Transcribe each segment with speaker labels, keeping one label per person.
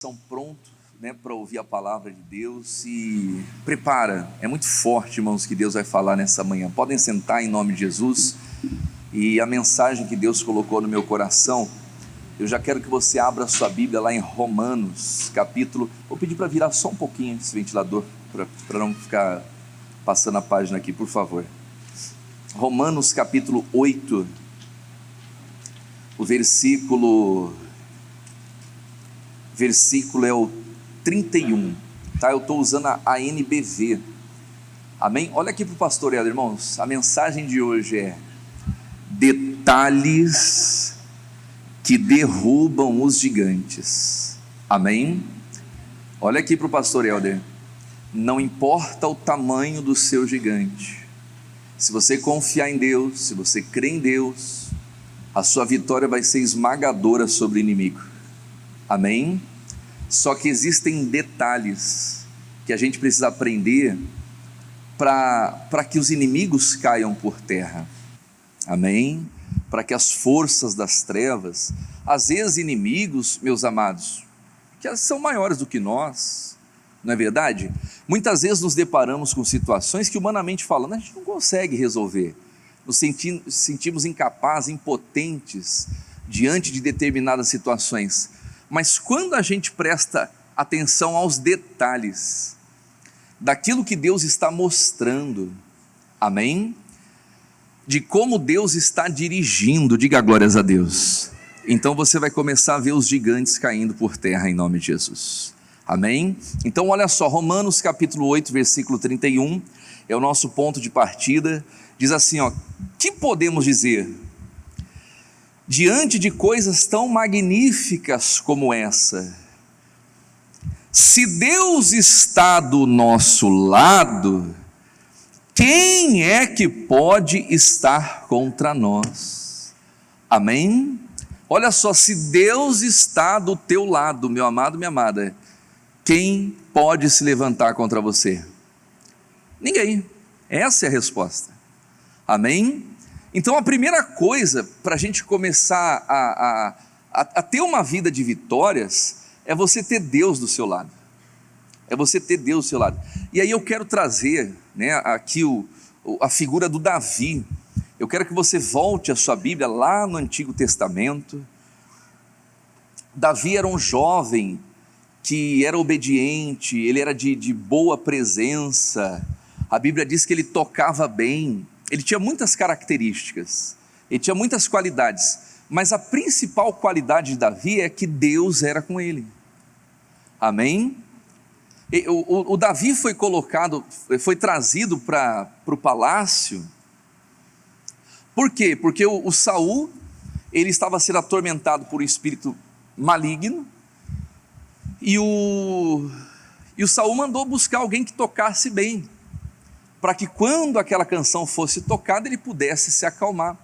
Speaker 1: Estão prontos, para ouvir a palavra de Deus e prepara, é muito forte, irmãos, que Deus vai falar nessa manhã. Podem sentar em nome de Jesus. E a mensagem que Deus colocou no meu coração, eu já quero que você abra a sua Bíblia lá em Romanos, capítulo, vou pedir para virar só um pouquinho esse ventilador, para não ficar passando a página aqui, por favor. Romanos capítulo 8, o versículo é o 31, tá? Eu estou usando a NBV, amém? Olha aqui para o pastor Helder, irmãos, a mensagem de hoje é: detalhes que derrubam os gigantes, amém? Olha aqui para o pastor Helder, não importa o tamanho do seu gigante, se você confiar em Deus, se você crer em Deus, a sua vitória vai ser esmagadora sobre o inimigo, amém? Só que existem detalhes que a gente precisa aprender para que os inimigos caiam por terra, amém? Para que as forças das trevas, às vezes inimigos, meus amados, que são maiores do que nós, não é verdade? Muitas vezes nos deparamos com situações que, humanamente falando, a gente não consegue resolver, nos sentimos incapazes, impotentes diante de determinadas situações. Mas quando a gente presta atenção aos detalhes daquilo que Deus está mostrando, amém? De como Deus está dirigindo, diga glórias a Deus, então você vai começar a ver os gigantes caindo por terra em nome de Jesus, amém? Então olha só, Romanos capítulo 8, versículo 31, é o nosso ponto de partida. Diz assim, ó: que podemos dizer diante de coisas tão magníficas como essa? Se Deus está do nosso lado, quem é que pode estar contra nós? Amém? Olha só, se Deus está do teu lado, meu amado, minha amada, quem pode se levantar contra você? Ninguém. Essa é a resposta, amém? Então a primeira coisa para a gente começar a ter uma vida de vitórias é você ter Deus do seu lado, é você ter Deus do seu lado. E aí eu quero trazer, aqui a figura do Davi. Eu quero que você volte a sua Bíblia lá no Antigo Testamento. Davi era um jovem que era obediente, ele era de boa presença, a Bíblia diz que ele tocava bem, ele tinha muitas características, ele tinha muitas qualidades, mas a principal qualidade de Davi é que Deus era com ele, amém? O Davi foi trazido para o palácio. Por quê? Porque o Saul, ele estava sendo atormentado por um espírito maligno, e o Saul mandou buscar alguém que tocasse bem, para que quando aquela canção fosse tocada, ele pudesse se acalmar.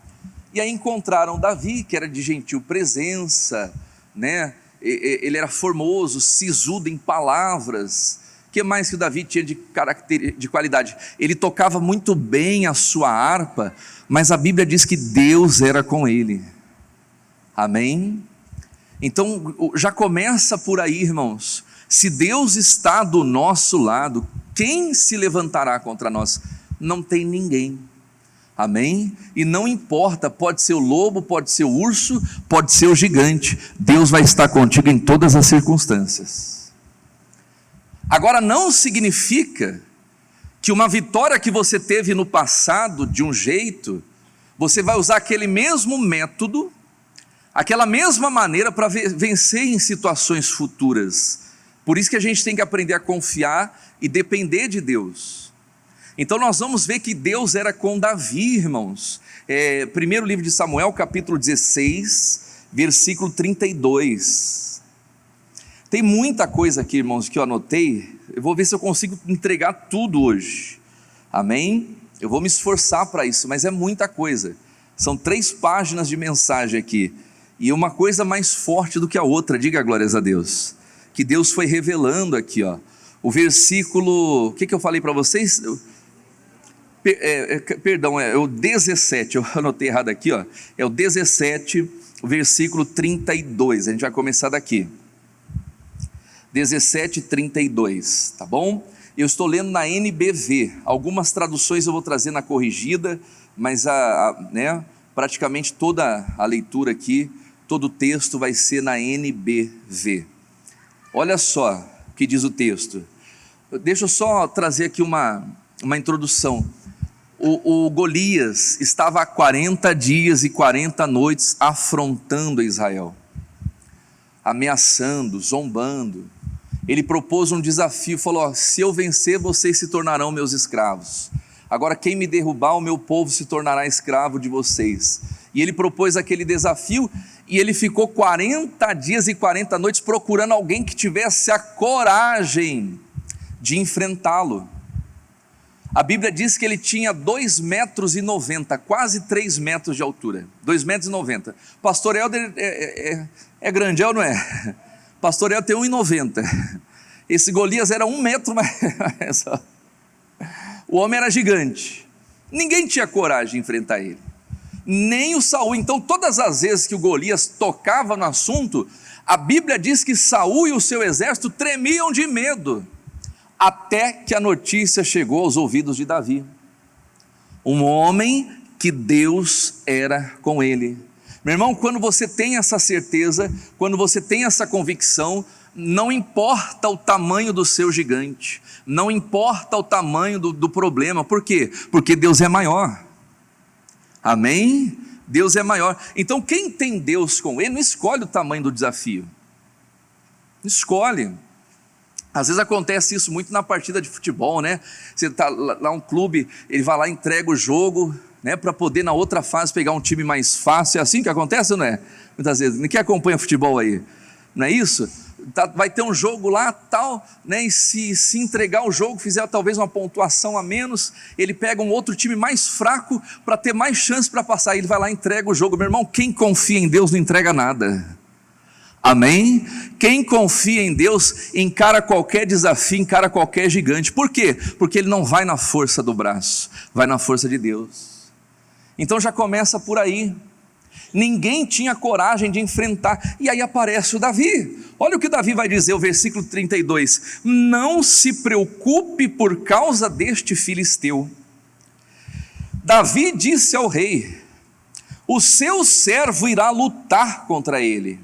Speaker 1: E aí encontraram Davi, que era de gentil presença, ele era formoso, sisudo em palavras. O que mais que o Davi tinha de qualidade? Ele tocava muito bem a sua harpa, mas a Bíblia diz que Deus era com ele, amém? Então já começa por aí, irmãos. Se Deus está do nosso lado, quem se levantará contra nós? Não tem ninguém, amém? E não importa, pode ser o lobo, pode ser o urso, pode ser o gigante, Deus vai estar contigo em todas as circunstâncias. Agora não significa que uma vitória que você teve no passado de um jeito, você vai usar aquele mesmo método, aquela mesma maneira para vencer em situações futuras. Por isso que a gente tem que aprender a confiar e depender de Deus. Então nós vamos ver que Deus era com Davi, irmãos. Primeiro livro de Samuel, capítulo 16, versículo 32. Tem muita coisa aqui, irmãos, que eu anotei. Eu vou ver se eu consigo entregar tudo hoje, amém? Eu vou me esforçar para isso, mas é muita coisa. São 3 páginas de mensagem aqui, e uma coisa mais forte do que a outra, diga glórias a Deus, que Deus foi revelando aqui, ó. O versículo, o que eu falei para vocês? Perdão, é o 17, eu anotei errado aqui, ó. É o 17, o versículo 32, a gente vai começar daqui. 17:32, tá bom? Eu estou lendo na NBV, algumas traduções eu vou trazer na corrigida, mas praticamente toda a leitura aqui, todo o texto vai ser na NBV. Olha só o que diz o texto. Deixa eu só trazer aqui uma introdução. O Golias estava há 40 dias e 40 noites afrontando Israel, ameaçando, zombando. Ele propôs um desafio, falou: se eu vencer, vocês se tornarão meus escravos. Agora quem me derrubar, o meu povo se tornará escravo de vocês. E ele propôs aquele desafio, e ele ficou 40 dias e 40 noites procurando alguém que tivesse a coragem de enfrentá-lo. A Bíblia diz que ele tinha 2,90 metros, quase 3 metros de altura, 2,90 metros. Pastor Helder é grande, ou não é? Pastor Helder tem 1,90 m. Esse Golias era 1 metro mais. O homem era gigante. Ninguém tinha coragem de enfrentar ele, nem o Saul. Então todas as vezes que o Golias tocava no assunto, a Bíblia diz que Saul e o seu exército tremiam de medo, até que a notícia chegou aos ouvidos de Davi, um homem que Deus era com ele. Meu irmão, quando você tem essa certeza, quando você tem essa convicção, não importa o tamanho do seu gigante, não importa o tamanho do problema. Por quê? Porque Deus é maior. Amém? Deus é maior. Então quem tem Deus com ele não escolhe o tamanho do desafio, não escolhe. Às vezes acontece isso muito na partida de futebol, né? Você está lá um clube, ele vai lá, entrega o jogo, né, para poder na outra fase pegar um time mais fácil. É assim que acontece, não é? Muitas vezes, ninguém acompanha futebol aí, não é isso? Vai ter um jogo lá, tal, né, e se entregar o jogo, fizer talvez uma pontuação a menos, ele pega um outro time mais fraco para ter mais chance para passar. Ele vai lá e entrega o jogo. Meu irmão, quem confia em Deus não entrega nada. Amém? Quem confia em Deus encara qualquer desafio, encara qualquer gigante. Por quê? Porque ele não vai na força do braço, vai na força de Deus. Então já começa por aí. Ninguém tinha coragem de enfrentar. E aí aparece o Davi. Olha o que Davi vai dizer, o versículo 32: não se preocupe por causa deste filisteu. Davi disse ao rei: o seu servo irá lutar contra ele.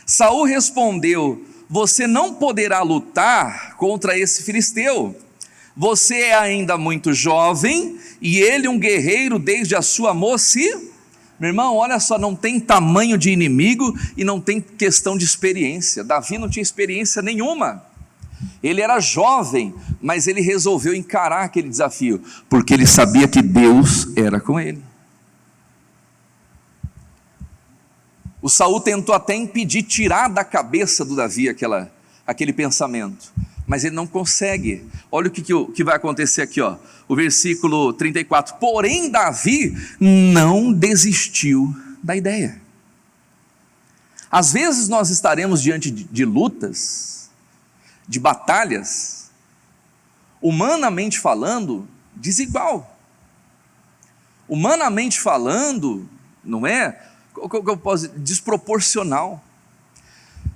Speaker 1: Saul respondeu: você não poderá lutar contra esse filisteu. Você é ainda muito jovem e ele um guerreiro desde a sua mocidade. Meu irmão, olha só, não tem tamanho de inimigo e não tem questão de experiência. Davi não tinha experiência nenhuma. Ele era jovem, mas ele resolveu encarar aquele desafio, porque ele sabia que Deus era com ele. O Saul tentou até impedir, tirar da cabeça do Davi aquele pensamento, mas ele não consegue. Olha o que vai acontecer aqui, ó. O versículo 34: porém Davi não desistiu da ideia. Às vezes nós estaremos diante de lutas, de batalhas, humanamente falando, desigual. Humanamente falando, não é? Eu posso dizer, desproporcional.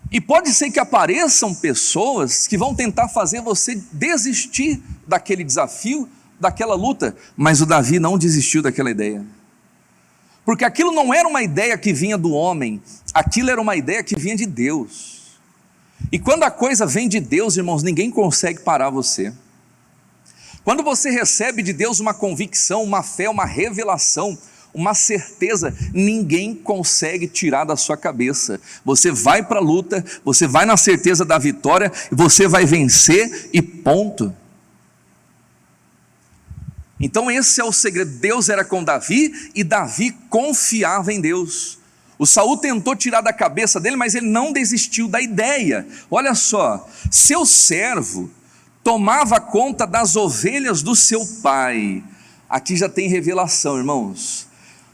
Speaker 1: E pode ser que apareçam pessoas que vão tentar fazer você desistir daquele desafio, daquela luta, mas o Davi não desistiu daquela ideia, porque aquilo não era uma ideia que vinha do homem, aquilo era uma ideia que vinha de Deus. E quando a coisa vem de Deus, irmãos, ninguém consegue parar você. Quando você recebe de Deus uma convicção, uma fé, uma revelação, uma certeza, ninguém consegue tirar da sua cabeça. Você vai para a luta, você vai na certeza da vitória, você vai vencer e ponto. Então esse é o segredo. Deus era com Davi e Davi confiava em Deus. O Saul tentou tirar da cabeça dele, mas ele não desistiu da ideia. Olha só, seu servo tomava conta das ovelhas do seu pai. Aqui já tem revelação, irmãos.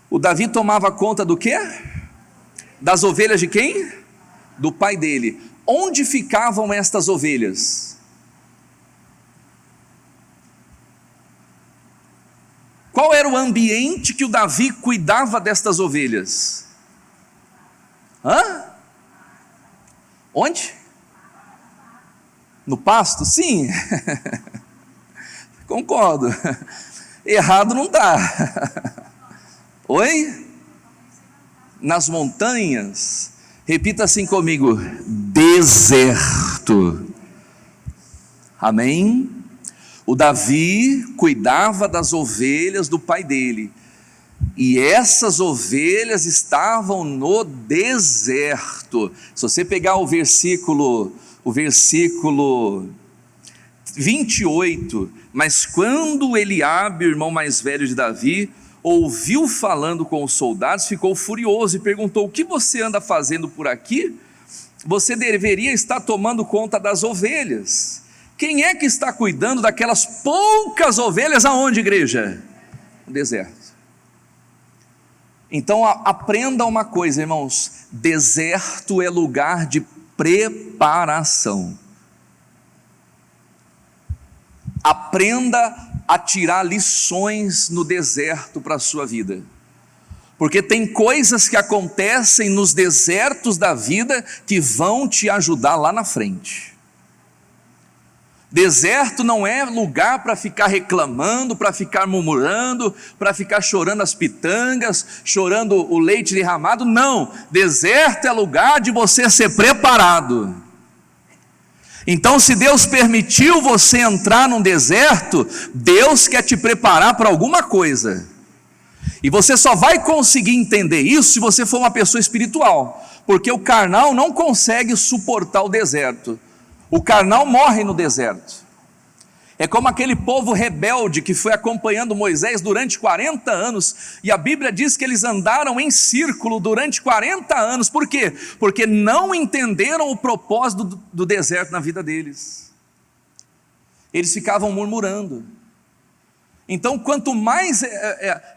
Speaker 1: O Davi tomava conta do quê? Das ovelhas de quem? Do pai dele. Onde ficavam estas ovelhas? Qual era o ambiente que o Davi cuidava destas ovelhas? Onde? No pasto? Sim. Concordo. Errado não está. Oi? Nas montanhas. Repita assim comigo: deserto. Amém? O Davi cuidava das ovelhas do pai dele, e essas ovelhas estavam no deserto. Se você pegar o versículo 28, mas quando Eliabe, o irmão mais velho de Davi, ouviu falando com os soldados, ficou furioso e perguntou: o que você anda fazendo por aqui? Você deveria estar tomando conta das ovelhas. Quem é que está cuidando daquelas poucas ovelhas aonde, igreja? No deserto. Então aprenda uma coisa, irmãos: deserto é lugar de preparação. Aprenda a tirar lições no deserto para a sua vida, porque tem coisas que acontecem nos desertos da vida que vão te ajudar lá na frente. Deserto não é lugar para ficar reclamando, para ficar murmurando, para ficar chorando as pitangas, chorando o leite derramado. Não, deserto é lugar de você ser preparado. Então, se Deus permitiu você entrar num deserto, Deus quer te preparar para alguma coisa. E você só vai conseguir entender isso se você for uma pessoa espiritual, porque o carnal não consegue suportar o deserto. O carnal morre no deserto. É como aquele povo rebelde que foi acompanhando Moisés durante 40 anos, e a Bíblia diz que eles andaram em círculo durante 40 anos. Por quê? Porque não entenderam o propósito do deserto na vida deles. Eles ficavam murmurando. Então, quanto mais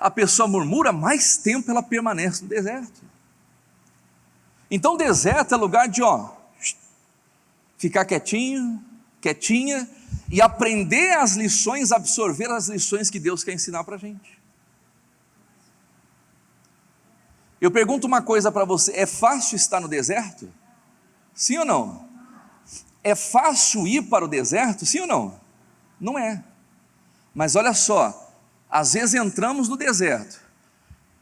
Speaker 1: a pessoa murmura, mais tempo ela permanece no deserto. Então, deserto é lugar de ficar quietinho, quietinha, e aprender as lições, absorver as lições que Deus quer ensinar para a gente. Eu pergunto uma coisa para você: é fácil estar no deserto? Sim ou não? É fácil ir para o deserto? Sim ou não? Não é. Mas olha só, às vezes entramos no deserto,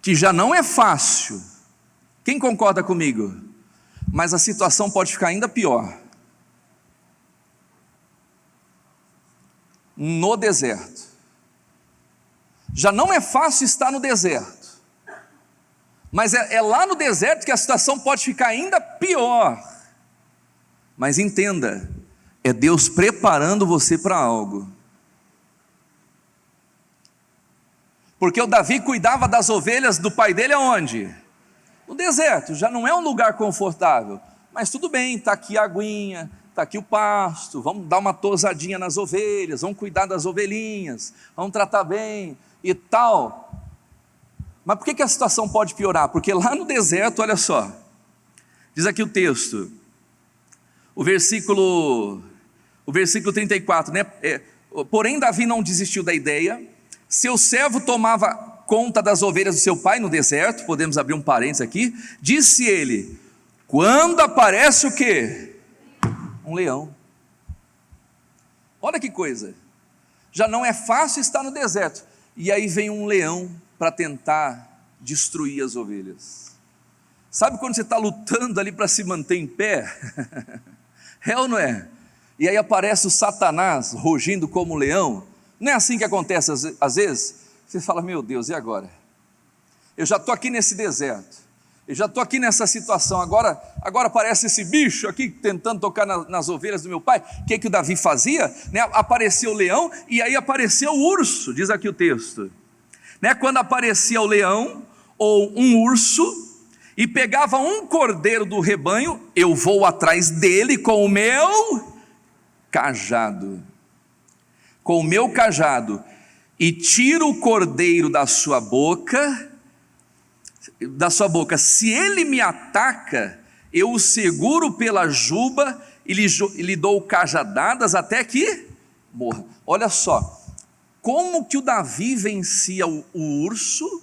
Speaker 1: que já não é fácil. Quem concorda comigo? Mas a situação pode ficar ainda pior. No deserto. Já não é fácil estar no deserto, mas é lá no deserto que a situação pode ficar ainda pior. Mas entenda, é Deus preparando você para algo. Porque o Davi cuidava das ovelhas do pai dele aonde? No deserto. Já não é um lugar confortável, mas tudo bem, está aqui a aguinha, está aqui o pasto, vamos dar uma tosadinha nas ovelhas, vamos cuidar das ovelhinhas, vamos tratar bem e tal. Mas por que a situação pode piorar? Porque lá no deserto, olha só, diz aqui o texto, o versículo 34, né? Porém Davi não desistiu da ideia, seu servo tomava conta das ovelhas do seu pai no deserto, podemos abrir um parênteses aqui, disse ele: quando aparece o quê? Um leão. Olha que coisa, já não é fácil estar no deserto, e aí vem um leão para tentar destruir as ovelhas. Sabe quando você está lutando ali para se manter em pé? É ou não é? E aí aparece o Satanás rugindo como um leão. Não é assim que acontece às vezes? Você fala: meu Deus, e agora? Eu já estou aqui nesse deserto, eu já estou aqui nessa situação, agora aparece esse bicho aqui tentando tocar nas ovelhas do meu pai. O que o Davi fazia? Apareceu o leão, e aí apareceu o urso, diz aqui o texto. Quando aparecia o leão ou um urso e pegava um cordeiro do rebanho, eu vou atrás dele com o meu cajado. Com o meu cajado, e tiro o cordeiro da sua boca. Se ele me ataca, eu o seguro pela juba e lhe dou cajadadas até que morra. Olha só, como que o Davi vencia o urso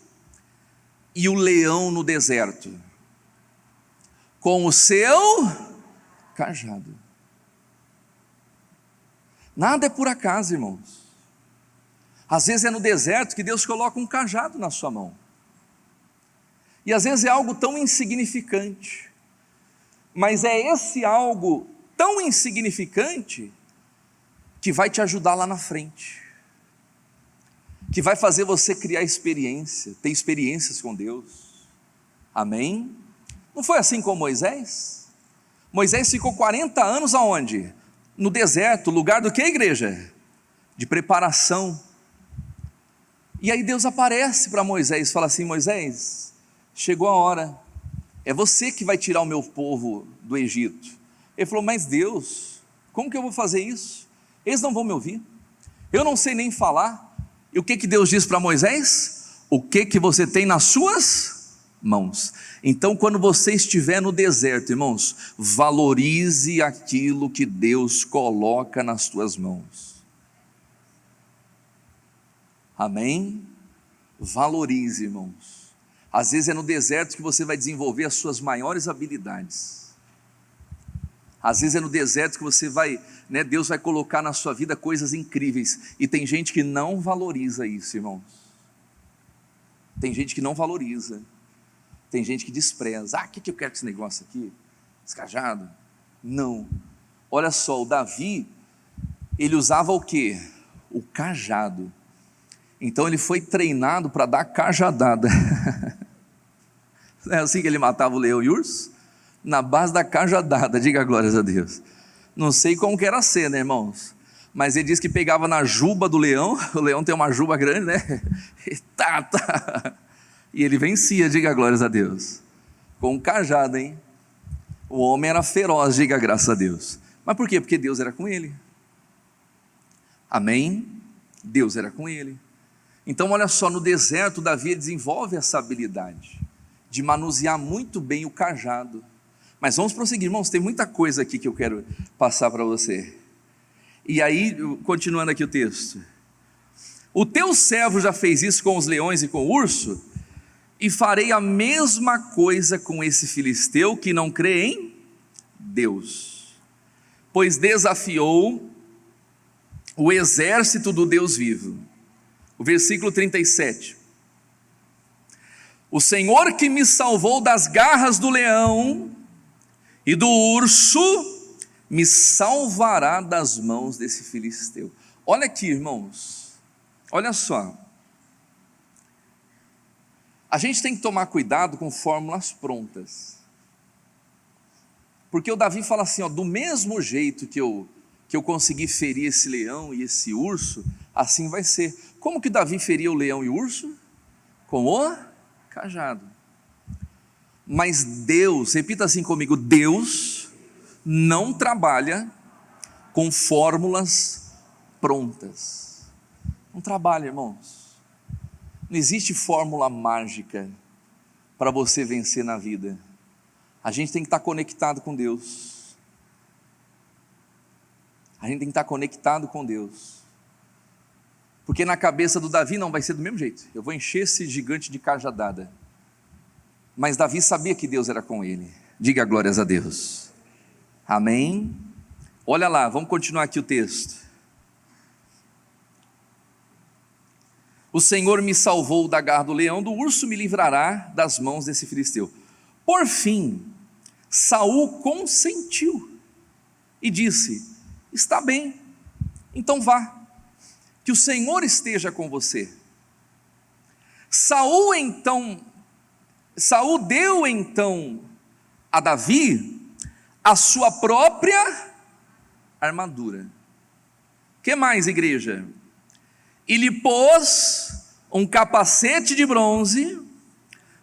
Speaker 1: e o leão no deserto? Com o seu cajado. Nada é por acaso, irmãos. Às vezes é no deserto que Deus coloca um cajado na sua mão. E às vezes é algo tão insignificante, mas é esse algo tão insignificante que vai te ajudar lá na frente, que vai fazer você criar experiência, ter experiências com Deus. Amém? Não foi assim com Moisés? Moisés ficou 40 anos aonde? No deserto, lugar do que, igreja? De preparação. E aí Deus aparece para Moisés e fala assim: Moisés, chegou a hora, é você que vai tirar o meu povo do Egito. Ele falou: mas Deus, como que eu vou fazer isso? Eles não vão me ouvir, eu não sei nem falar. E o que Deus diz para Moisés? O que você tem nas suas mãos? Então, quando você estiver no deserto, irmãos, valorize aquilo que Deus coloca nas tuas mãos. Amém? Valorize, irmãos. Às vezes é no deserto que você vai desenvolver as suas maiores habilidades. Às vezes é no deserto que você vai, Deus vai colocar na sua vida coisas incríveis. E tem gente que não valoriza isso, irmãos. Tem gente que não valoriza. Tem gente que despreza. O que eu quero com esse negócio aqui? Esse cajado? Não. Olha só, o Davi, ele usava o quê? O cajado. Então ele foi treinado para dar cajadada. Não é assim que ele matava o leão e o urso? Na base da cajadada, diga glórias a Deus. Não sei como que era a cena, irmãos, mas ele diz que pegava na juba do leão, o leão tem uma juba grande, né? E ele vencia, diga glórias a Deus, com um cajado, hein? O homem era feroz, diga graças a Deus. Mas por quê? Porque Deus era com ele. Amém? Deus era com ele. Então olha só, no deserto Davi desenvolve essa habilidade de manusear muito bem o cajado. Mas vamos prosseguir, irmãos, tem muita coisa aqui que eu quero passar para você. E aí, continuando aqui o texto: o teu servo já fez isso com os leões e com o urso, e farei a mesma coisa com esse filisteu que não crê em Deus, pois desafiou o exército do Deus vivo. O versículo 37: o Senhor que me salvou das garras do leão e do urso, me salvará das mãos desse filisteu. Olha aqui, irmãos, olha só, a gente tem que tomar cuidado com fórmulas prontas, porque o Davi fala assim, do mesmo jeito que eu consegui ferir esse leão e esse urso, assim vai ser. Como que Davi feria o leão e o urso? Com o cajado. Mas Deus, repita assim comigo: Deus não trabalha com fórmulas prontas. Não trabalha, irmãos. Não existe fórmula mágica para você vencer na vida. A gente tem que estar conectado com Deus. A gente tem que estar conectado com Deus. Porque na cabeça do Davi não vai ser do mesmo jeito. Eu vou encher esse gigante de cajadada. Mas Davi sabia que Deus era com ele. Diga glórias a Deus. Amém? Olha lá, vamos continuar aqui o texto. O Senhor me salvou da garra do leão, do urso me livrará das mãos desse filisteu. Por fim, Saul consentiu e disse: está bem, então vá, que o Senhor esteja com você. Saul deu então a Davi a sua própria armadura. Que mais, igreja? E lhe pôs um capacete de bronze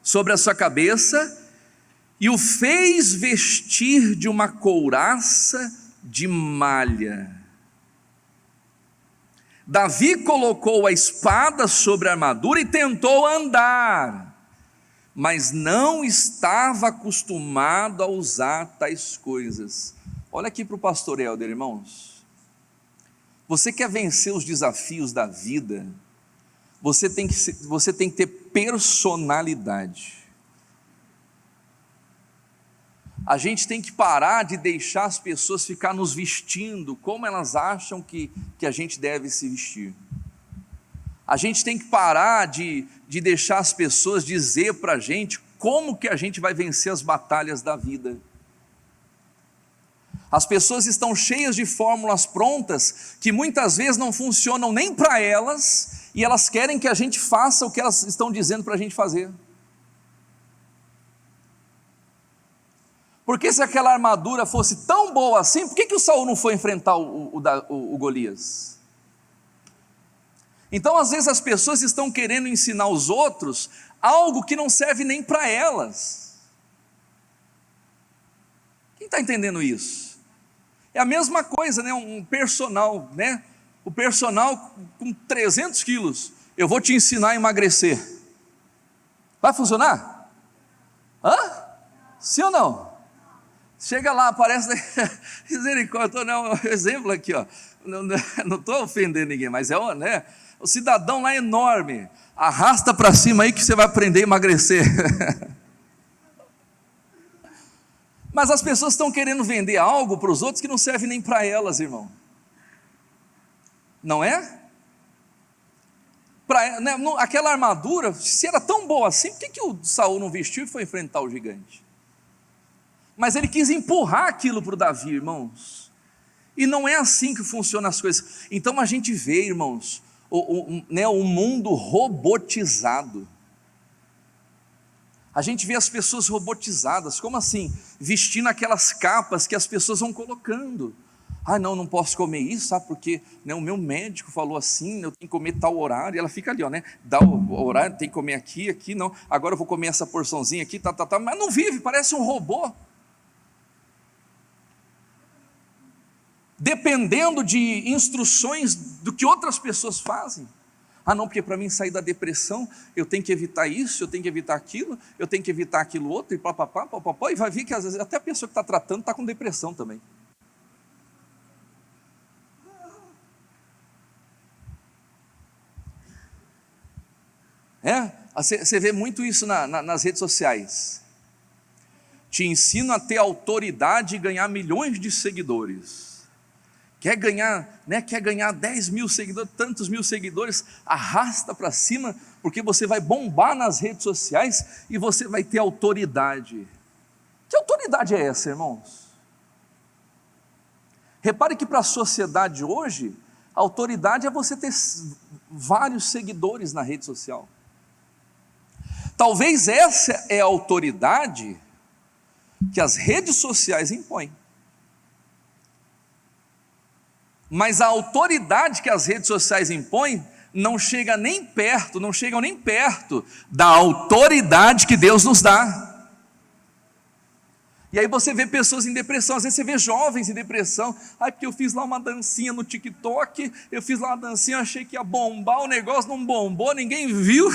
Speaker 1: sobre a sua cabeça e o fez vestir de uma couraça de malha. Davi colocou a espada sobre a armadura e tentou andar, mas não estava acostumado a usar tais coisas. Olha aqui para o pastor Helder, irmãos. Você quer vencer os desafios da vida, você tem que ter personalidade. A gente tem que parar de deixar as pessoas ficar nos vestindo como elas acham que a gente deve se vestir. A gente tem que parar de deixar as pessoas dizer para a gente como que a gente vai vencer as batalhas da vida. As pessoas estão cheias de fórmulas prontas que muitas vezes não funcionam nem para elas, e elas querem que a gente faça o que elas estão dizendo para a gente fazer. Porque se aquela armadura fosse tão boa assim, por que o Saul não foi enfrentar o Golias? Então às vezes as pessoas estão querendo ensinar os outros algo que não serve nem para elas. Quem está entendendo isso? É a mesma coisa, né? Um personal, né? O personal com 300 quilos, eu vou te ensinar a emagrecer. Vai funcionar? Hã? Sim ou não? Chega lá, aparece, misericórdia, não, um exemplo aqui, ó. Não estou ofendendo ninguém, mas né? O cidadão lá é enorme, arrasta para cima aí que você vai aprender a emagrecer. Mas as pessoas estão querendo vender algo para os outros que não serve nem para elas, irmão. Não é? Né, aquela armadura, se era tão boa assim, por que o Saul não vestiu e foi enfrentar o gigante? Mas ele quis empurrar aquilo para o Davi, irmãos. E não é assim que funcionam as coisas. Então a gente vê, irmãos, o mundo robotizado. A gente vê as pessoas robotizadas, como assim? Vestindo aquelas capas que as pessoas vão colocando. Ah, não posso comer isso, sabe? Porque né, o meu médico falou assim, eu tenho que comer tal horário. E ela fica ali, ó, né? Dá o horário, tem que comer aqui, não. Agora eu vou comer essa porçãozinha aqui, mas não vive, parece um robô. Dependendo de instruções do que outras pessoas fazem. Ah não, porque para mim sair da depressão, eu tenho que evitar isso, eu tenho que evitar aquilo, eu tenho que evitar aquilo outro, e papapá, e vai ver que às vezes até a pessoa que está tratando está com depressão também. Você vê muito isso nas redes sociais. Te ensino a ter autoridade e ganhar milhões de seguidores. Quer ganhar 10 mil seguidores, tantos mil seguidores, arrasta para cima, porque você vai bombar nas redes sociais e você vai ter autoridade. Que autoridade é essa, irmãos? Repare que para a sociedade hoje, a autoridade é você ter vários seguidores na rede social. Talvez essa é a autoridade que as redes sociais impõem. Mas a autoridade que as redes sociais impõem não chegam nem perto da autoridade que Deus nos dá. E aí você vê pessoas em depressão, às vezes você vê jovens em depressão. Porque eu fiz lá uma dancinha no TikTok, eu fiz lá uma dancinha, achei que ia bombar, o negócio não bombou, ninguém viu.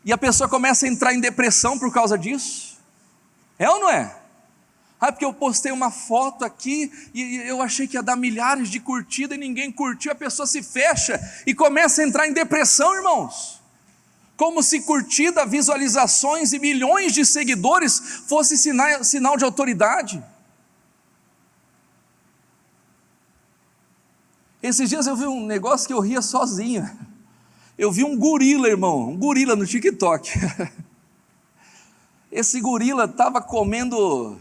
Speaker 1: E a pessoa começa a entrar em depressão por causa disso. É ou não é? Porque eu postei uma foto aqui e eu achei que ia dar milhares de curtidas e ninguém curtiu, a pessoa se fecha e começa a entrar em depressão, irmãos. Como se curtida, visualizações e milhões de seguidores fosse sinal de autoridade. Esses dias eu vi um negócio que eu ria sozinho. Eu vi um gorila, irmão, um gorila no TikTok. Esse gorila estava comendo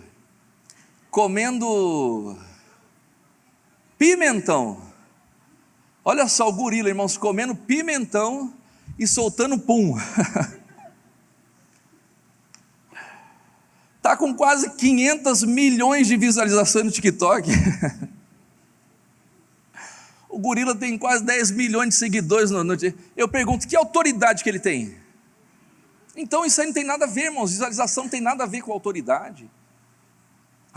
Speaker 1: pimentão. Olha só o gorila, irmãos, comendo pimentão e soltando pum. Está com quase 500 milhões de visualizações no TikTok. O gorila tem quase 10 milhões de seguidores eu pergunto, que autoridade que ele tem? Então isso aí não tem nada a ver, irmãos, visualização não tem nada a ver com autoridade.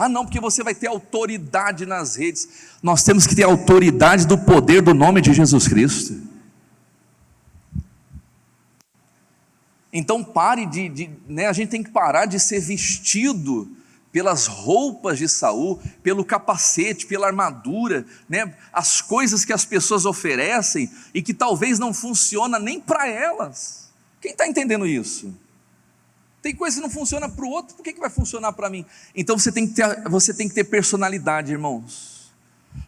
Speaker 1: Não, porque você vai ter autoridade nas redes. Nós temos que ter autoridade do poder do nome de Jesus Cristo. Então pare a gente tem que parar de ser vestido pelas roupas de Saul, pelo capacete, pela armadura, né? As coisas que as pessoas oferecem e que talvez não funciona nem para elas. Quem está entendendo isso? Tem coisa que não funciona para o outro, por que vai funcionar para mim? Então você tem que ter personalidade, irmãos.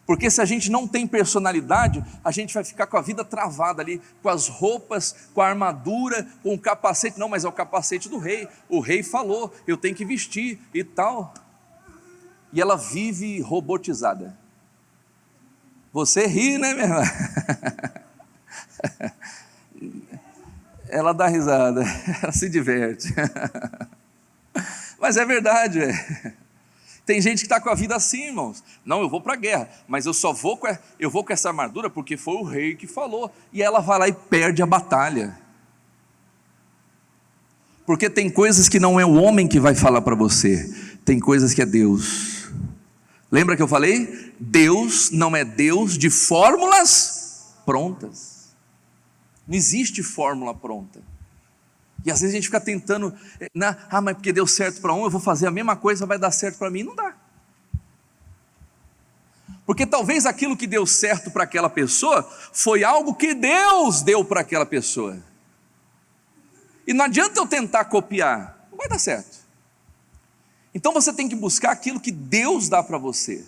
Speaker 1: Porque se a gente não tem personalidade, a gente vai ficar com a vida travada ali, com as roupas, com a armadura, com o capacete. Não, mas é o capacete do rei. O rei falou, eu tenho que vestir e tal. E ela vive robotizada. Você ri, né, minha irmã? Ela dá risada, ela se diverte. Mas é verdade, Tem gente que está com a vida assim, irmãos. Não, eu vou para a guerra, mas eu só vou com essa armadura porque foi o rei que falou. E ela vai lá e perde a batalha. Porque tem coisas que não é o homem que vai falar para você, tem coisas que é Deus. Lembra que eu falei? Deus não é Deus de fórmulas prontas. Não existe fórmula pronta. E às vezes a gente fica tentando, mas porque deu certo para um, eu vou fazer a mesma coisa, vai dar certo para mim. Não dá. Porque talvez aquilo que deu certo para aquela pessoa, foi algo que Deus deu para aquela pessoa. E não adianta eu tentar copiar, não vai dar certo. Então você tem que buscar aquilo que Deus dá para você.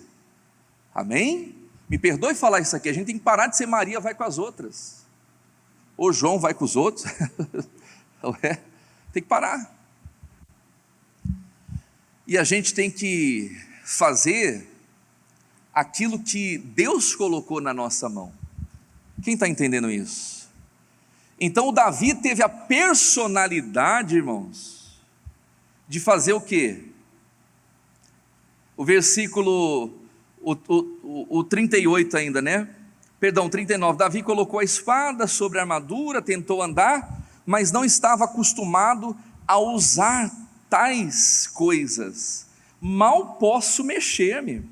Speaker 1: Amém? Me perdoe falar isso aqui, a gente tem que parar de ser Maria vai com as outras. Ou João vai com os outros. Tem que parar. E a gente tem que fazer aquilo que Deus colocou na nossa mão. Quem está entendendo isso? Então o Davi teve a personalidade, irmãos, de fazer o quê? O versículo, o 38 ainda, né? Perdão, 39, Davi colocou a espada sobre a armadura, tentou andar, mas não estava acostumado a usar tais coisas. Mal posso mexer-me,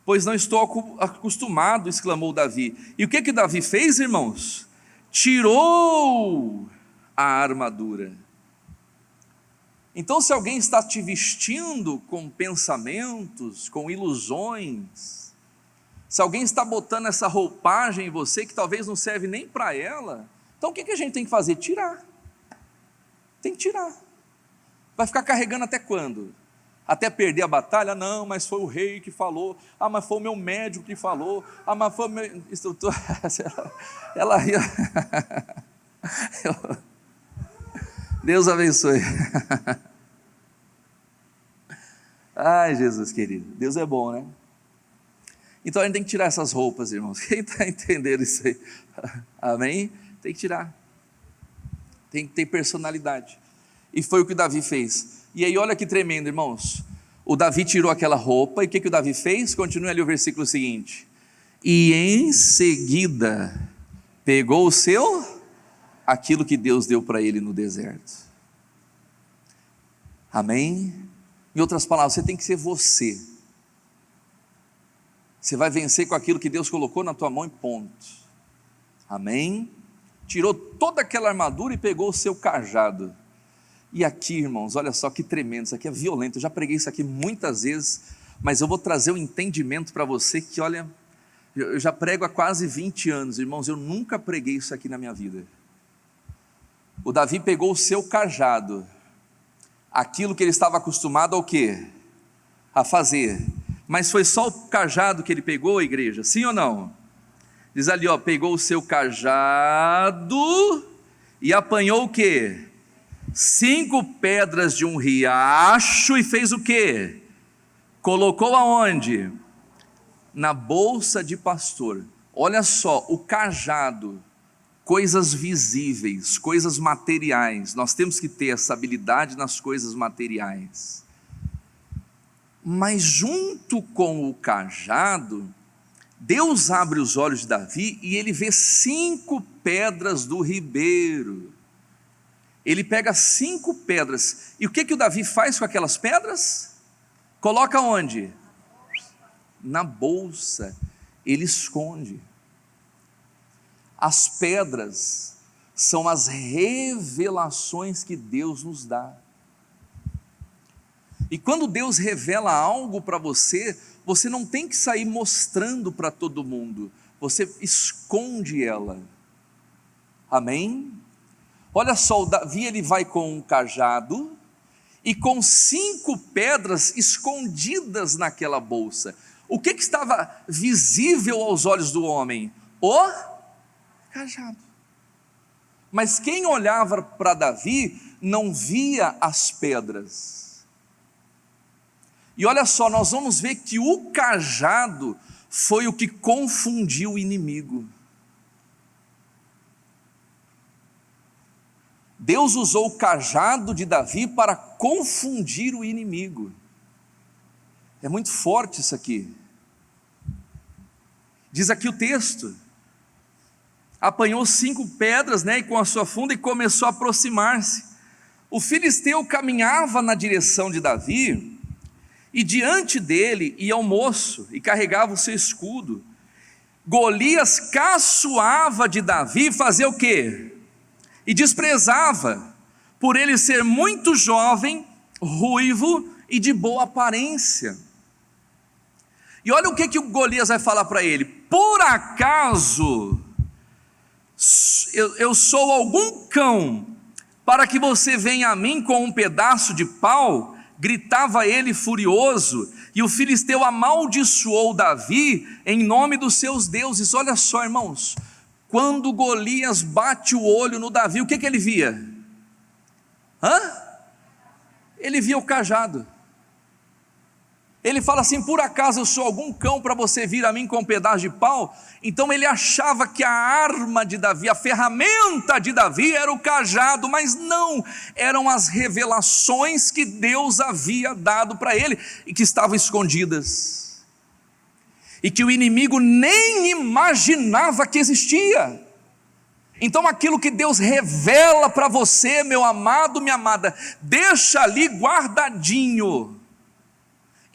Speaker 1: pois não estou acostumado, exclamou Davi. E o que Davi fez, irmãos? Tirou a armadura. Então, se alguém está te vestindo com pensamentos, com ilusões, se alguém está botando essa roupagem em você que talvez não serve nem para ela, então o que a gente tem que fazer? Tirar. Tem que tirar. Vai ficar carregando até quando? Até perder a batalha? Não, mas foi o rei que falou. Mas foi o meu médico que falou. Mas foi o meu instrutor. Ela riu. Deus abençoe. Ai, Jesus querido, Deus é bom, né? Então a gente tem que tirar essas roupas, irmãos. Quem está entendendo isso aí? Amém? Tem que tirar. Tem que ter personalidade. E foi o que o Davi fez. E aí olha que tremendo, irmãos. O Davi tirou aquela roupa, e o que o Davi fez? Continue ali o versículo seguinte. E em seguida, pegou aquilo que Deus deu para ele no deserto. Amém? Em outras palavras, você tem que ser você. Você vai vencer com aquilo que Deus colocou na tua mão e ponto. Amém? Tirou toda aquela armadura e pegou o seu cajado. E aqui, irmãos, olha só que tremendo, isso aqui é violento. Eu já preguei isso aqui muitas vezes, mas eu vou trazer um entendimento para você que, olha, eu já prego há quase 20 anos, irmãos, eu nunca preguei isso aqui na minha vida. O Davi pegou o seu cajado, aquilo que ele estava acostumado ao quê? A fazer. Mas foi só o cajado que ele pegou, igreja? Sim ou não? Diz ali, pegou o seu cajado e apanhou o quê? 5 pedras de um riacho e fez o quê? Colocou aonde? Na bolsa de pastor. Olha só, o cajado, coisas visíveis, coisas materiais. Nós temos que ter essa habilidade nas coisas materiais. Mas junto com o cajado, Deus abre os olhos de Davi e ele vê 5 pedras do ribeiro. Ele pega 5 pedras. E o que o Davi faz com aquelas pedras? Coloca onde? Na bolsa. Ele esconde. As pedras são as revelações que Deus nos dá. E quando Deus revela algo para você, você não tem que sair mostrando para todo mundo, você esconde ela. Amém? Olha só, o Davi ele vai com um cajado, e com 5 pedras escondidas naquela bolsa. O que estava visível aos olhos do homem? O cajado. Mas quem olhava para Davi não via as pedras. E olha só, nós vamos ver que o cajado foi o que confundiu o inimigo. Deus usou o cajado de Davi para confundir o inimigo. É muito forte isso aqui. Diz aqui o texto: apanhou 5 pedras, e com a sua funda, e começou a aproximar-se. O filisteu caminhava na direção de Davi, e diante dele ia um moço, e carregava o seu escudo. Golias caçoava de Davi, fazia o quê? E desprezava, por ele ser muito jovem, ruivo e de boa aparência. E olha o que o Golias vai falar para ele: por acaso eu sou algum cão para que você venha a mim com um pedaço de pau? Gritava ele furioso, e o filisteu amaldiçoou Davi em nome dos seus deuses. Olha só, irmãos, quando Golias bate o olho no Davi, o que ele via? Ele via o cajado. Ele fala assim: por acaso eu sou algum cão para você vir a mim com um pedaço de pau? Então ele achava que a arma de Davi, a ferramenta de Davi era o cajado, mas não, eram as revelações que Deus havia dado para ele e que estavam escondidas, e que o inimigo nem imaginava que existia. Então aquilo que Deus revela para você, meu amado, minha amada, deixa ali guardadinho,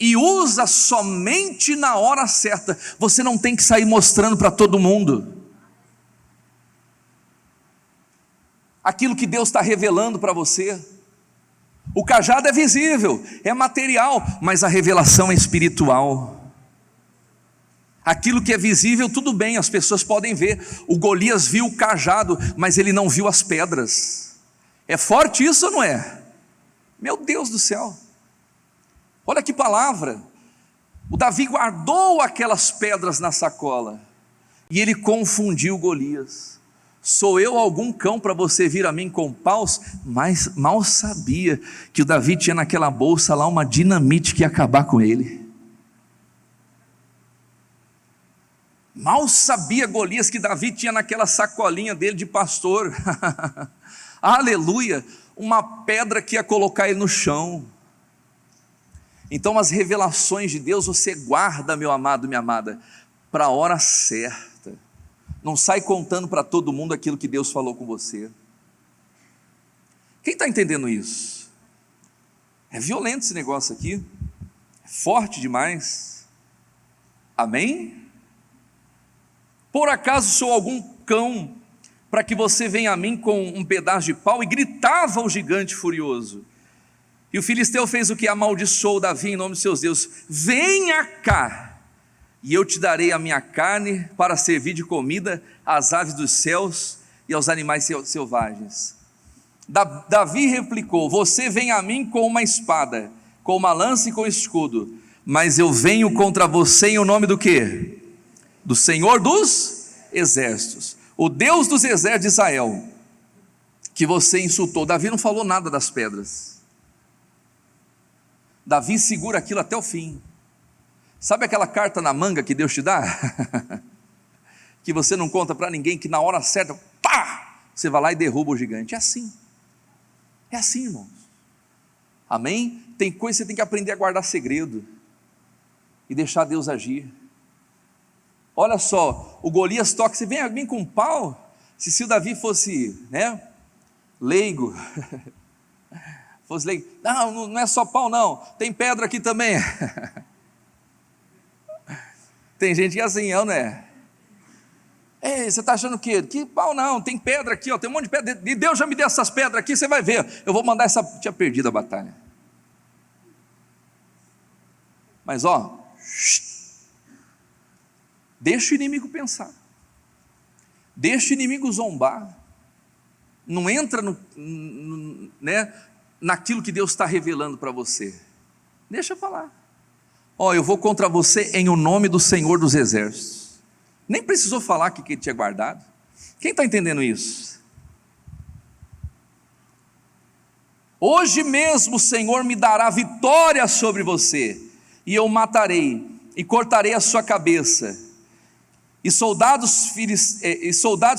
Speaker 1: e usa somente na hora certa. Você não tem que sair mostrando para todo mundo aquilo que Deus está revelando para você. O cajado é visível, é material, mas a revelação é espiritual. Aquilo que é visível, tudo bem, as pessoas podem ver. O Golias viu o cajado, mas ele não viu as pedras. É forte isso ou não é? Meu Deus do céu, olha que palavra. O Davi guardou aquelas pedras na sacola, e ele confundiu Golias. Sou eu algum cão para você vir a mim com paus? Mas mal sabia que o Davi tinha naquela bolsa lá uma dinamite que ia acabar com ele. Mal sabia Golias que Davi tinha naquela sacolinha dele de pastor, aleluia, uma pedra que ia colocar ele no chão. Então as revelações de Deus você guarda, meu amado, minha amada, para a hora certa. Não sai contando para todo mundo aquilo que Deus falou com você. Quem está entendendo isso? É violento esse negócio aqui, é forte demais. Amém? Por acaso sou algum cão para que você venha a mim com um pedaço de pau? E gritava o gigante furioso. E o filisteu fez o que? Amaldiçoou Davi em nome de seus deuses. Venha cá, e eu te darei a minha carne para servir de comida às aves dos céus e aos animais selvagens. Davi replicou: você vem a mim com uma espada, com uma lança e com escudo, mas eu venho contra você em o nome do quê? Do Senhor dos exércitos, o Deus dos exércitos de Israel, que você insultou. Davi não falou nada das pedras. Davi segura aquilo até o fim. Sabe aquela carta na manga que Deus te dá? Que você não conta para ninguém, que na hora certa, pá, você vai lá e derruba o gigante. É assim, irmãos. Amém? Tem coisa que você tem que aprender a guardar segredo e deixar Deus agir. Olha só, o Golias toca, você vem com um pau. Se o Davi fosse, leigo, não é só pau não, tem pedra aqui também. Tem gente que é assim, não é? Ei, você está achando o quê? Que pau não, tem pedra aqui, tem um monte de pedra, e Deus já me deu essas pedras aqui, você vai ver, eu vou mandar essa, tinha perdido a batalha. Mas deixa o inimigo pensar, deixa o inimigo zombar, não entra naquilo que Deus está revelando para você. Deixa eu falar. Eu vou contra você em o nome do Senhor dos Exércitos. Nem precisou falar que ele tinha guardado. Quem está entendendo isso? Hoje mesmo o Senhor me dará vitória sobre você, e eu matarei, e cortarei a sua cabeça, e soldados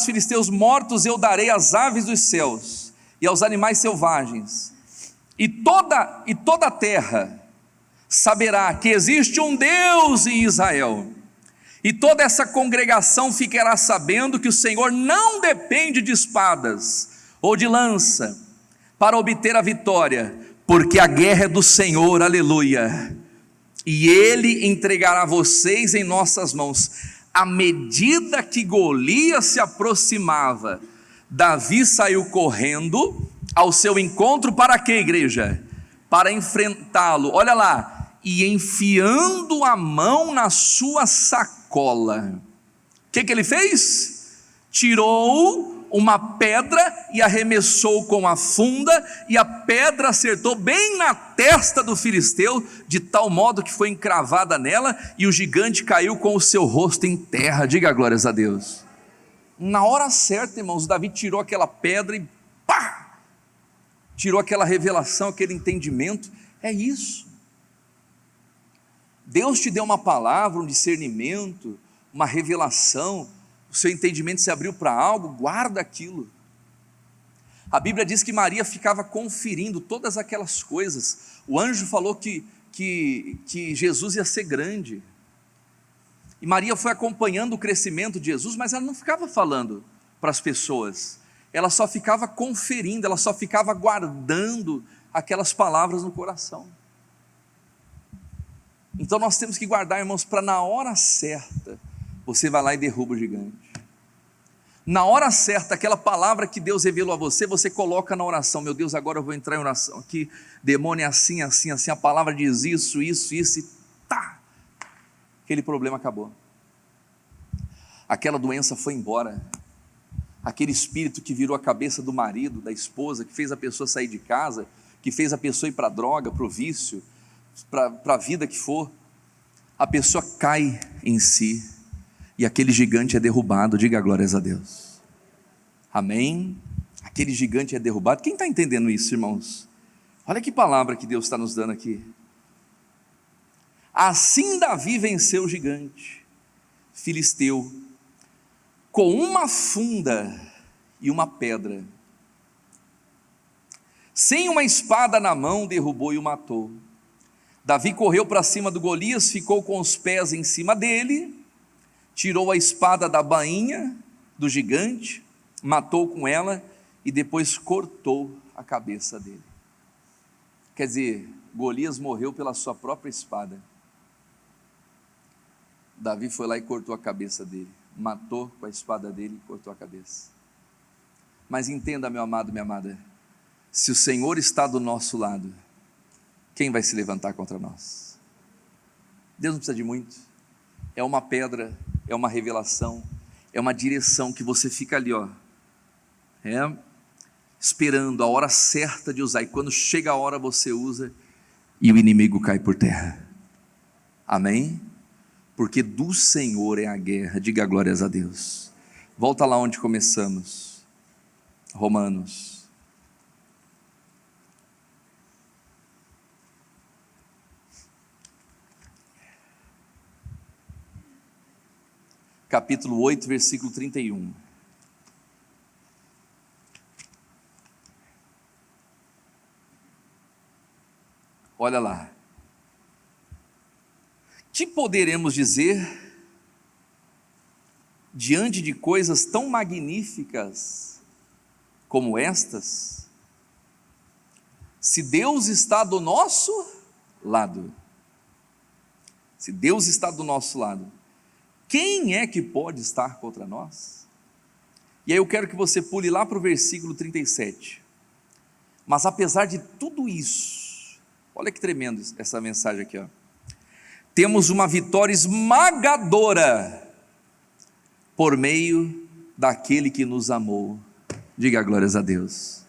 Speaker 1: filisteus mortos eu darei às aves dos céus, e aos animais selvagens, e toda a terra saberá que existe um Deus em Israel, e toda essa congregação ficará sabendo que o Senhor não depende de espadas, ou de lança, para obter a vitória, porque a guerra é do Senhor, aleluia, e Ele entregará vocês em nossas mãos. À medida que Golias se aproximava, Davi saiu correndo ao seu encontro. Para quê, igreja? Para enfrentá-lo, olha lá, e enfiando a mão na sua sacola, o que ele fez? Tirou uma pedra e arremessou com a funda, e a pedra acertou bem na testa do filisteu, de tal modo que foi encravada nela, e o gigante caiu com o seu rosto em terra. Diga glórias a Deus. Na hora certa, irmãos, Davi tirou aquela pedra e pá! Tirou aquela revelação, aquele entendimento. É isso. Deus te deu uma palavra, um discernimento, uma revelação, o seu entendimento se abriu para algo, guarda aquilo. A Bíblia diz que Maria ficava conferindo todas aquelas coisas. O anjo falou que Jesus ia ser grande, e Maria foi acompanhando o crescimento de Jesus, mas ela não ficava falando para as pessoas, ela só ficava conferindo, ela só ficava guardando aquelas palavras no coração. Então nós temos que guardar, irmãos, para na hora certa, você vai lá e derruba o gigante. Na hora certa, aquela palavra que Deus revelou a você, você coloca na oração. Meu Deus, agora eu vou entrar em oração aqui, demônio é assim, assim, assim, a palavra diz isso, isso, isso, e tá, aquele problema acabou, aquela doença foi embora, aquele espírito que virou a cabeça do marido, da esposa, que fez a pessoa sair de casa, que fez a pessoa ir para a droga, para o vício, para a vida que for, a pessoa cai em si, e aquele gigante é derrubado. Diga glórias a Deus. Amém? Aquele gigante é derrubado. Quem está entendendo isso, irmãos? Olha que palavra que Deus está nos dando aqui. Assim Davi venceu o gigante filisteu com uma funda e uma pedra. Sem uma espada na mão, derrubou e o matou. Davi correu para cima do Golias, ficou com os pés em cima dele, tirou a espada da bainha do gigante, matou com ela e depois cortou a cabeça dele. Quer dizer, Golias morreu pela sua própria espada. Davi foi lá e cortou a cabeça dele, matou com a espada dele e cortou a cabeça. Mas entenda, meu amado, minha amada, se o Senhor está do nosso lado, quem vai se levantar contra nós? Deus não precisa de muito, é uma pedra, é uma revelação, é uma direção que você fica ali, esperando a hora certa de usar, e quando chega a hora você usa, e o inimigo cai por terra. Amém? Porque do Senhor é a guerra. Diga glórias a Deus. Volta lá onde começamos, Romanos. Capítulo 8, versículo 31. Olha lá. Que poderemos dizer diante de coisas tão magníficas como estas? Se Deus está do nosso lado, se Deus está do nosso lado, quem é que pode estar contra nós? E aí eu quero que você pule lá para o versículo 37. Mas apesar de tudo isso, olha que tremendo essa mensagem aqui, temos uma vitória esmagadora por meio daquele que nos amou. Diga glórias a Deus.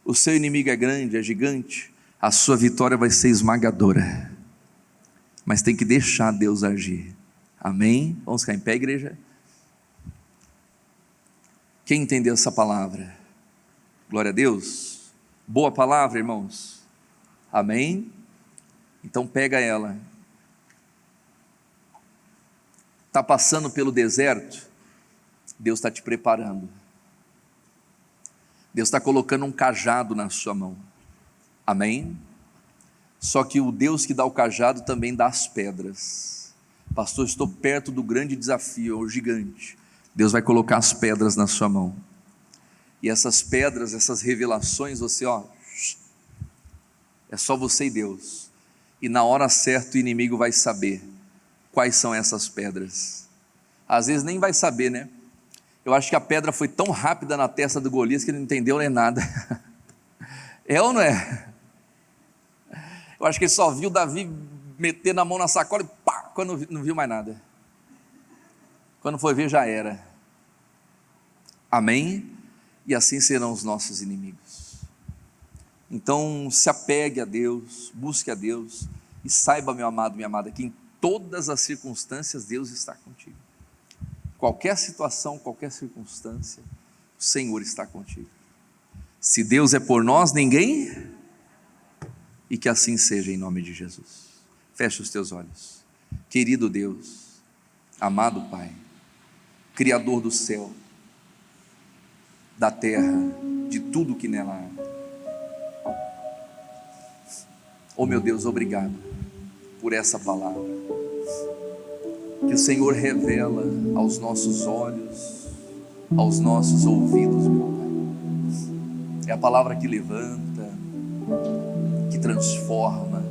Speaker 1: o seu inimigo é grande, é gigante, a sua vitória vai ser esmagadora. Mas tem que deixar Deus agir. Amém? Vamos ficar em pé, igreja? Quem entendeu essa palavra? Glória a Deus. Boa palavra, irmãos. Amém? Então pega ela. Está passando pelo deserto? Deus está te preparando. Deus está colocando um cajado na sua mão. Amém? Só que o Deus que dá o cajado também dá as pedras. Pastor, estou perto do grande desafio, o gigante. Deus vai colocar as pedras na sua mão. E essas pedras, essas revelações, você, é só você e Deus. E na hora certa o inimigo vai saber quais são essas pedras. Às vezes nem vai saber, né? Eu acho que a pedra foi tão rápida na testa do Golias que ele não entendeu nem nada. É ou não é? Eu acho que ele só viu Davi meter na mão na sacola e pá, quando não viu mais nada. Quando foi ver já era. Amém? E assim serão os nossos inimigos. Então se apegue a Deus, busque a Deus e saiba, meu amado, minha amada, que em todas as circunstâncias Deus está contigo. Qualquer situação, qualquer circunstância, o Senhor está contigo. Se Deus é por nós, ninguém... E que assim seja em nome de Jesus. Feche os teus olhos. Querido Deus, amado Pai, Criador do céu, da terra, de tudo que nela há. Oh meu Deus, obrigado por essa palavra, que o Senhor revela aos nossos olhos, aos nossos ouvidos, meu Pai. É a palavra que levanta, que transforma,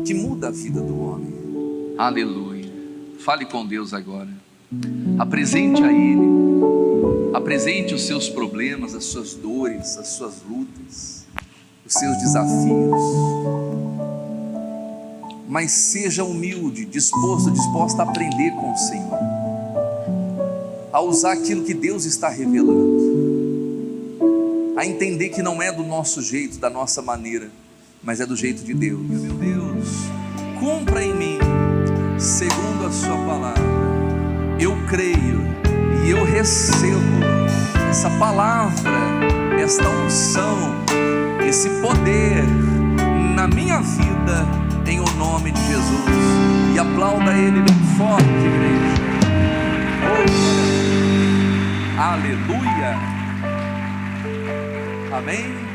Speaker 1: que muda a vida do homem. Aleluia. Fale com Deus agora. Apresente a Ele, apresente os seus problemas, as suas dores, as suas lutas, os seus desafios. Mas seja humilde, disposta a aprender com o Senhor, a usar aquilo que Deus está revelando, a entender que não é do nosso jeito, da nossa maneira, mas é do jeito de Deus. Meu Deus, cumpra em mim segundo a sua palavra. Eu creio e eu recebo essa palavra, esta unção, esse poder na minha vida, em o nome de Jesus. E aplauda Ele bem forte, igreja. Oh, aleluia. Amém.